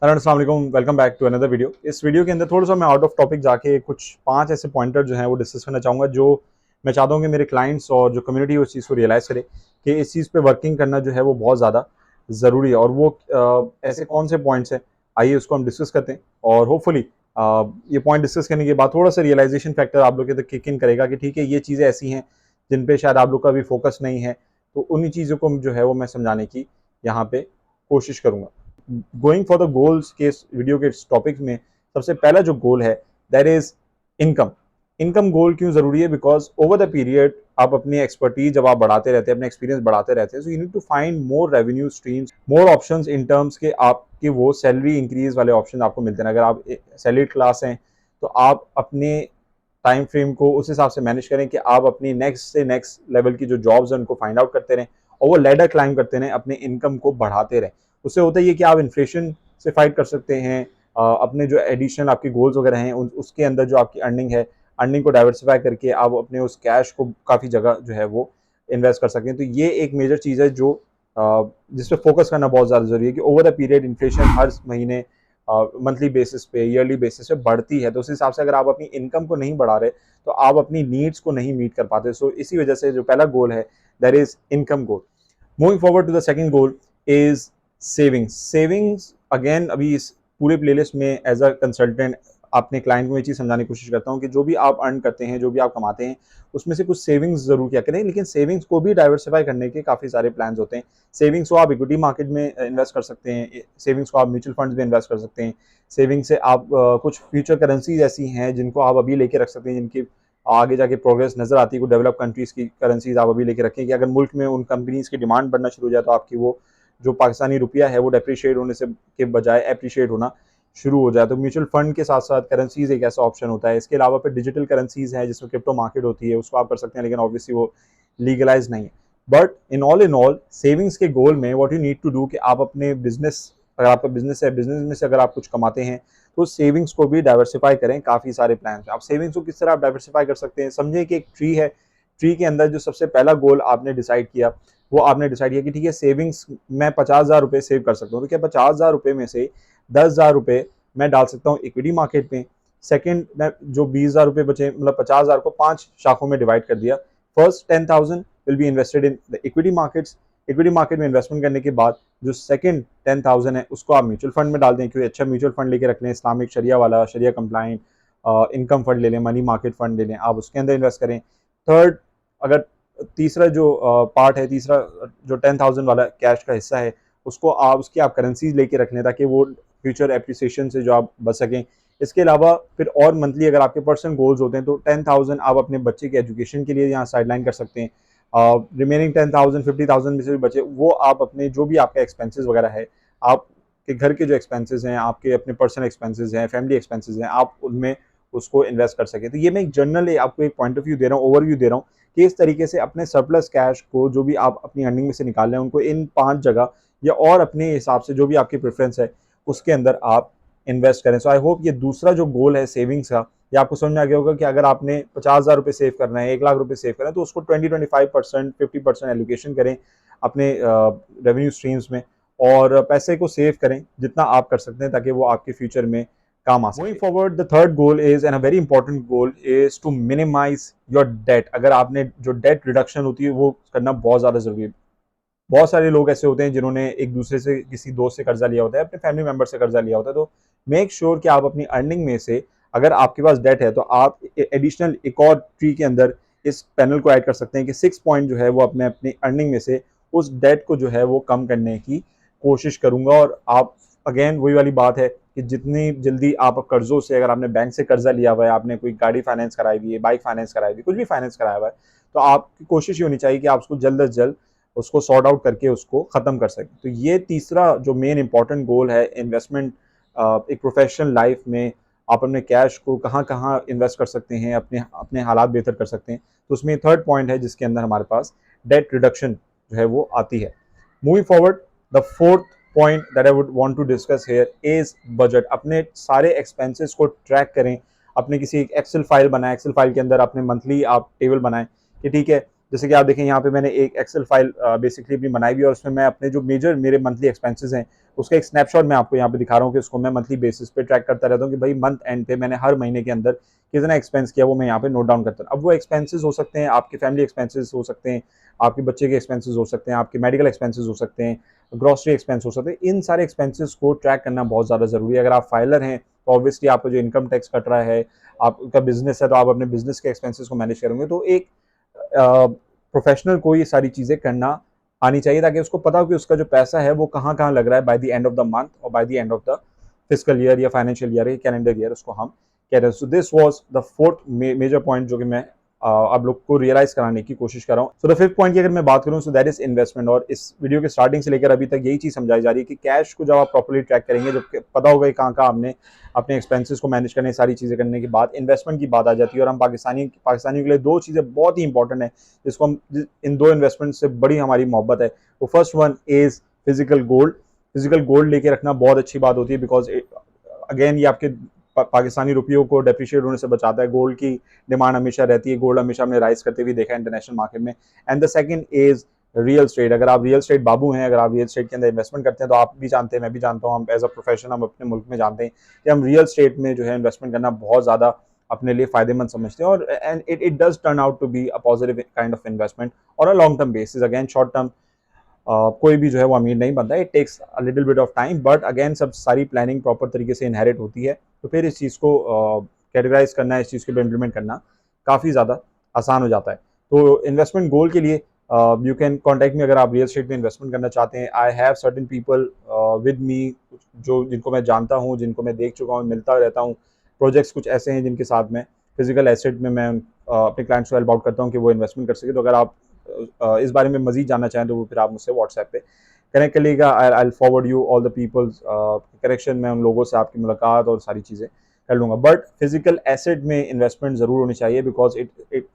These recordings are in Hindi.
अस्सलाम वालेकुम, welcome back to another video. इस वीडियो के अंदर थोड़ा सा मैं आउट ऑफ टॉपिक जाके कुछ 5 ऐसे पॉइंटर जो हैं वो डिस्कस करना चाहूँगा, जो मैं चाहता हूँ कि मेरे क्लाइंट्स और जो कम्युनिटी है उस चीज़ को रियलाइज़ करे कि इस चीज़ पे वर्किंग करना जो है वो बहुत ज़्यादा ज़रूरी है। और वो ऐसे कौन से पॉइंट्स हैं, आइए उसको हम डिस्कस करते हैं। और होपफुली ये पॉइंट डिस्कस करने के बाद थोड़ा सा रियलाइजेशन फैक्टर आप लोग के अंदर किक इन करेगा कि ठीक है, ये चीज़ें ऐसी हैं जिन पे शायद आप लोग का अभी फोकस नहीं है। तो उन्हीं चीज़ों को जो है वो मैं समझाने की यहाँ पे कोशिश करूँगा। गोइंग फॉर द गोल्स के वीडियो के टॉपिक में सबसे पहला जो गोल है दैट इज इनकम। इनकम गोल क्यों जरूरी है? बिकॉज ओवर द पीरियड आप अपनी एक्सपर्टीज जब आप बढ़ाते रहते हैं, अपने एक्सपीरियंस बढ़ाते रहते हैं, so you need to find more revenue streams, more options in terms के आपके वो सैलरी इंक्रीज वाले ऑप्शन आपको मिलते हैं। अगर आप सैलरी क्लास हैं तो आप अपने टाइम फ्रेम को उस हिसाब से मैनेज करें कि आप अपनी नेक्स्ट से नेक्स्ट लेवल की जो जॉब्स हैं उनको फाइंड आउट करते रहें और वो लैडर क्लाइंब करते रहें, अपने इनकम को बढ़ाते रहें। उससे होता है ये कि आप इन्फ्लेशन से फाइट कर सकते हैं। अपने जो एडिशनल आपके गोल्स वगैरह हैं उसके अंदर जो आपकी अर्निंग है, अर्निंग को डाइवर्सिफाई करके आप अपने उस कैश को काफ़ी जगह जो है वो इन्वेस्ट कर सकते हैं। तो ये एक मेजर चीज़ है जो जिस पे फोकस करना बहुत ज़्यादा ज़रूरी है कि ओवर द पीरियड इन्फ्लेशन हर महीने, मंथली बेसिस पे, ईयरली बेसिस पे बढ़ती है। तो उस हिसाब से अगर आप अपनी इनकम को नहीं बढ़ा रहे तो आप अपनी नीड्स को नहीं मीट कर पाते। सो इसी वजह से जो पहला गोल है that is income goal. Moving forward to the second goal is savings. Savings again अभी इस पूरे प्लेलिस्ट में एज अ कंसल्टेंट अपने क्लाइंट को ये चीज़ समझाने की कोशिश करता हूँ कि जो भी आप अर्न करते हैं, जो भी आप कमाते हैं, उसमें से कुछ सेविंग्स जरूर किया करें। लेकिन सेविंग्स को भी डाइवर्सिफाई करने के काफ़ी सारे प्लान्स होते हैं। सेविंग्स को आप इक्विटी मार्केट में इन्वेस्ट कर सकते हैं, सेविंग्स को आप म्यूचुअल फंड्स में इन्वेस्ट कर सकते हैं, सेविंग्स से आप कुछ फ्यूचर करेंसीज ऐसी हैं जिनको आप अभी लेके रख सकते हैं, जिनकी आगे जाके प्रोग्रेस नजर आती है। कुछ डेवलप कंट्रीज की करेंसीज आप अभी लेके रखें कि अगर मुल्क में उन कंपनीज की डिमांड बढ़ना शुरू हो जाए तो आपकी वो जो पाकिस्तानी रुपया है वो डेप्रिशिएट होने से के बजाय एप्रिशिएट होना शुरू हो जाए। तो म्यूचुअल फंड के साथ साथ करेंसीज एक ऐसा ऑप्शन होता है। इसके अलावा फिर डिजिटल करेंसीज हैं जिसमें क्रिप्टो मार्केट होती है, उसको आप कर सकते हैं, लेकिन ऑब्वियसली वो लीगलाइज नहीं है। बट इन ऑल सेविंग्स के गोल में what you need to do कि आप अपने बिजनेस, अगर आपका बिजनेस है, बिजनेस में से अगर आप कुछ कमाते हैं तो सेविंग्स को भी डाइवर्सिफाई करें। काफ़ी सारे प्लान आप सेविंग्स को किस तरह आप डाइवर्सिफाई कर सकते हैं, समझिए कि एक ट्री है। ट्री के अंदर जो सबसे पहला गोल आपने डिसाइड किया वो आपने डिसाइड किया कि ठीक है, सेविंग्स मैं 50,000 रुपये सेव कर सकता हूँ। तो क्या 50,000 रुपये में से 10,000 रुपये मैं डाल सकता हूँ इक्विटी मार्केट में। सेकंड, मैं जो 20,000 रुपये बचे, मतलब 50,000 को 5 शाखों में डिवाइड कर दिया। First 10,000 will be invested in the equity markets. Equity market में इन्वेस्टमेंट करने के बाद जो सेकंड 10,000 है उसको आप म्यूचुअल फंड में डाल दें, क्योंकि अच्छा म्यूचुअल फंड लेके रख लें, इस्लामिक शरिया वाला, शरिया कंप्लाइंट इनकम फंड ले लें, मनी मार्केट फंड ले लें, आप उसके अंदर इन्वेस्ट करें। थर्ड, अगर तीसरा जो पार्ट है, तीसरा जो 10,000 वाला कैश का हिस्सा है, उसको आप उसकी आप करेंसीज लेके रख लें ताकि वो फ्यूचर एप्रिसिएशन से जो आप बच सकें। इसके अलावा फिर और मंथली अगर आपके पर्सनल गोल्स होते हैं तो 10,000 आप अपने बच्चे के एजुकेशन के लिए यहाँ साइडलाइन कर सकते हैं। रिमेनिंग 10,000, 50,000 में से भी बचे वो आप अपने जो भी आपका एक्सपेंसेस वगैरह है, आपके घर के जो एक्सपेंसेस हैं, आपके अपने पर्सनल एक्सपेंसेस हैं, फैमिली एक्सपेंसेस हैं, आप उनमें उसको इन्वेस्ट कर सकें। तो ये मैं एक जनरल आपको एक पॉइंट ऑफ व्यू दे रहा हूँ, ओवरव्यू दे रहा हूँ कि इस तरीके से अपने सरप्लस कैश को जो भी आप अपनी अर्निंग में से निकाल रहे हैं उनको इन 5 जगह या और अपने हिसाब से जो भी आपकी प्रेफरेंस है उसके अंदर आप इन्वेस्ट करें। सो आई होप ये दूसरा जो गोल है सेविंग्स का, ये आपको समझ में आ गया होगा कि अगर आपने 50,000 रुपये सेव करना है, 1 लाख रुपये सेव करना है, तो उसको 20-25%, 50% एलोकेशन करें अपने रेवेन्यू स्ट्रीम्स में और पैसे को सेव करें जितना आप कर सकते हैं ताकि वो आपके फ्यूचर में काम आ सके। Moving forward, the third goal is and a very important goal is to minimize your debt. अगर आपने जो डेट रिडक्शन होती है वो करना बहुत ज़्यादा जरूरी है। बहुत सारे लोग ऐसे होते हैं जिन्होंने एक दूसरे से, किसी दोस्त से कर्जा लिया होता है, अपने फैमिली मेंबर से कर्जा लिया होता है। तो मेक श्योर कि आप अपनी अर्निंग में से, अगर आपके पास डेट है तो आप एडिशनल एक और ट्री के अंदर इस पैनल को ऐड कर सकते हैं कि 6 पॉइंट जो है वो अपने अपनी अर्निंग में से उस डेट को जो है वो कम करने की कोशिश करूंगा। और आप अगेन वही वाली बात है कि जितनी जल्दी आप कर्जों से, अगर आपने बैंक से कर्जा लिया हुआ है, आपने कोई गाड़ी फाइनेंस कराई हुई है, बाइक फाइनेंस कराई हुई है, कुछ भी फाइनेंस कराया हुआ है, तो आपकी कोशिश ये होनी चाहिए कि आप उसको जल्द अज जल्द उसको सॉर्ट आउट करके उसको ख़त्म कर सकें। तो ये तीसरा जो मेन इंपॉर्टेंट गोल है इन्वेस्टमेंट, एक प्रोफेशनल लाइफ में आप अपने कैश को कहाँ कहाँ इन्वेस्ट कर सकते हैं, अपने अपने हालात बेहतर कर सकते हैं। तो उसमें थर्ड पॉइंट है जिसके अंदर हमारे पास डेट रिडक्शन जो है वो आती है। Moving forward, the fourth point that I would want to discuss here is budget. अपने सारे एक्सपेंसेस को ट्रैक करें, अपने किसी एक एक्सेल फाइल बनाएं, एक्सेल फाइल के अंदर अपने मंथली आप टेबल बनाएं कि ठीक है जैसे कि आप देखें यहाँ पे मैंने एक एक्सेल फाइल बेसिकली अपनी बनाई हुई है और उसमें मैं अपने जो मेजर मेरे मंथली एक्सपेंसेस हैं उसका एक स्नैपशॉट मैं आपको यहाँ पे दिखा रहा हूँ कि उसको मैं मंथली बेसिस पे ट्रैक करता रहता हूँ कि भाई मंथ एंड पे मैंने हर महीने के अंदर कितना एक्सपेंस किया वो मैं यहाँ पे नोट डाउन करता हूँ। अब वो एक्सपेंसेस हो सकते हैं, आपके फैमिली एक्सपेंसेस हो सकते हैं, आपके बच्चे के एक्सपेंसेस हो सकते हैं, आपके मेडिकल एक्सपेंसेस हो सकते हैं, ग्रॉसरी एक्सपेंस हो सकते हैं। इन सारे एक्सपेंसेस को ट्रैक करना बहुत ज़्यादा ज़रूरी है। अगर आप फाइलर हैं तो ऑब्वियसली आपका जो इनकम टैक्स कट रहा है, आपका बिजनेस है तो आप अपने बिजनेस के एक्सपेंसेस को मैनेज करेंगे। तो एक प्रोफेशनल को ये सारी चीज़ें करना आनी चाहिए ताकि उसको पता हो कि उसका जो पैसा है वो कहाँ कहाँ लग रहा है by the end of the month और by the end of the physical year या फाइनेंशियल ईयर या कैलेंडर ईयर उसको हम कह रहे हैं। So this was the fourth major point जो कि मैं आप लोग को रियलाइज कराने की कोशिश कर रहा हूँ। सो द फिफ्थ पॉइंट की अगर मैं बात करूँ सो दैट इज इन्वेस्टमेंट। और इस वीडियो के स्टार्टिंग से लेकर अभी तक यही चीज़ समझाई जा रही है कि कैश को जब आप प्रॉपर्ली ट्रैक करेंगे, जब पता होगा कि कहाँ कहाँ आपने अपने एक्सपेंसेस को मैनेज करने सारी चीज़ें करने के बाद इन्वेस्टमेंट की बात आ जाती है। और हम पाकिस्तानियों के लिए दो चीज़ें बहुत ही इंपॉर्टेंट है जिसको हम इन दो इन्वेस्टमेंट से बड़ी हमारी मोहब्बत है। वो first one is physical gold. Physical gold लेके रखना बहुत अच्छी बात होती है बिकॉज अगेन ये आपके पाकिस्तानी रुपयों को डेप्रिशिएट होने से बचाता है। गोल्ड की डिमांड हमेशा रहती है, गोल्ड हमेशा हमने राइज करते हुए देखा है इंटरनेशनल मार्केट में। And the second is real estate. अगर आप रियल स्टेट बाबू हैं, अगर आप रियल स्टेट के अंदर इन्वेस्टमेंट करते हैं तो आप भी जानते हैं, मैं भी जानता हूँ, हम एज अ प्रोफेशन हम अपने मुल्क में जानते हैं कि हम रियल स्टेट में जो है इन्वेस्टमेंट करना बहुत ज़्यादा अपने लिए फायदेमंद समझते हैं। और and it does turn out to be a positive kind of investment और a long term basis. Again short term कोई भी जो है वो अमीर नहीं बनता है, it takes a little bit of time, but again सब सारी प्लानिंग प्रॉपर तरीके से इनहेरिट होती है। तो फिर इस चीज़ को कैटेगराइज करना, इस चीज़ को इम्प्लीमेंट करना काफ़ी ज़्यादा आसान हो जाता है। तो इन्वेस्टमेंट गोल के लिए यू कैन कॉन्टैक्ट मी अगर आप रियल स्टेट में इन्वेस्टमेंट करना चाहते हैं। I have certain people with me जो जिनको मैं जानता हूँ, जिनको मैं देख चुका हूँ, मिलता रहता हूँ। प्रोजेक्ट्स कुछ ऐसे हैं जिनके साथ मैं फिजिकल एसेट में मैं अपने क्लाइंट्स को हेल्प आउट करता हूँ कि वो इन्वेस्टमेंट कर सके। तो अगर आप इस बारे में मजीद जानना चाहें तो वो फिर आप मुझसे व्हाट्सएप पे कनेक्ट कर लीजिएगा। I forward you all the peoples connection में, उन लोगों से आपकी मुलाकात और सारी चीज़ें कर लूँगा। बट फिजिकल एसेट में इन्वेस्टमेंट ज़रूर होनी चाहिए because it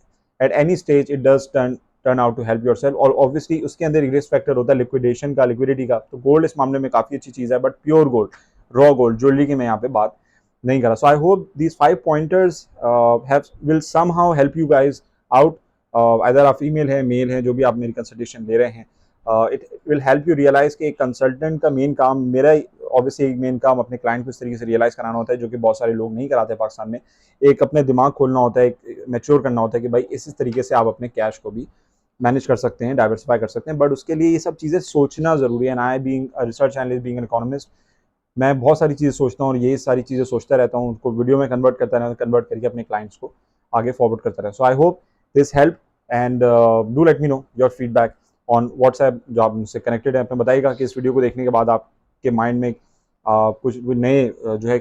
at any stage it does turn out to help yourself. और ऑब्वियसली उसके अंदर एक रिस्क फैक्टर होता है लिक्विडेशन का, लिक्विडिटी का। तो गोल्ड इस मामले में काफ़ी अच्छी चीज़ है, but pure gold, raw gold, jewellery की मैं यहाँ पे बात नहीं कर रहा। So I hope these 5 pointers will somehow help you guys out. अगर आप फीमेल हैं, मेल हैं, जो भी आप मेरी कंसल्टेशन ले रहे हैं, it will help you realize कि एक कंसल्टेंट का मेन काम, मेरा ऑब्वियसली एक मेन काम अपने क्लाइंट को इस तरीके से रियलाइज कराना होता है जो कि बहुत सारे लोग नहीं कराते पाकिस्तान में। एक अपने दिमाग खोलना होता है, एक मैच्योर करना होता है कि भाई इस तरीके से आप अपने कैश को भी मैनेज कर सकते हैं, डाइवर्सिफाई कर सकते हैं। बट उसके लिए ये सब चीज़ें सोचना ज़रूरी है। And I being research analyst, being an economist, मैं बहुत सारी चीज़ें सोचता हूँ और ये सारी चीज़ें सोचता रहता हूँ, उनको वीडियो में कन्वर्ट करता रहता हूँ, कन्वर्ट करके अपने क्लाइंट्स को आगे फॉरवर्ड करता रहता हूँ। So I hope this help and do let me know your feedback on WhatsApp. जो आप मुझसे कनेक्टेड है, अपने बताइएगा कि इस वीडियो को देखने के बाद आपके माइंड में कुछ नए जो है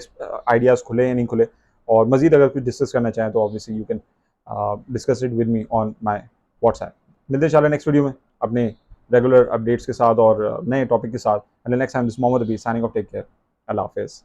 आइडियाज़ खुले या नहीं खुले। और मज़ीद अगर कुछ डिस्कस करना चाहें तो obviously you can discuss it with me on my WhatsApp. मिलते हैं इंशाल्लाह नेक्स्ट वीडियो में अपने रेगुलर अपडेट्स के साथ और नए टॉपिक के साथ। Next time this Mohammad Abi signing off, take care, अल्लाह हाफिज़।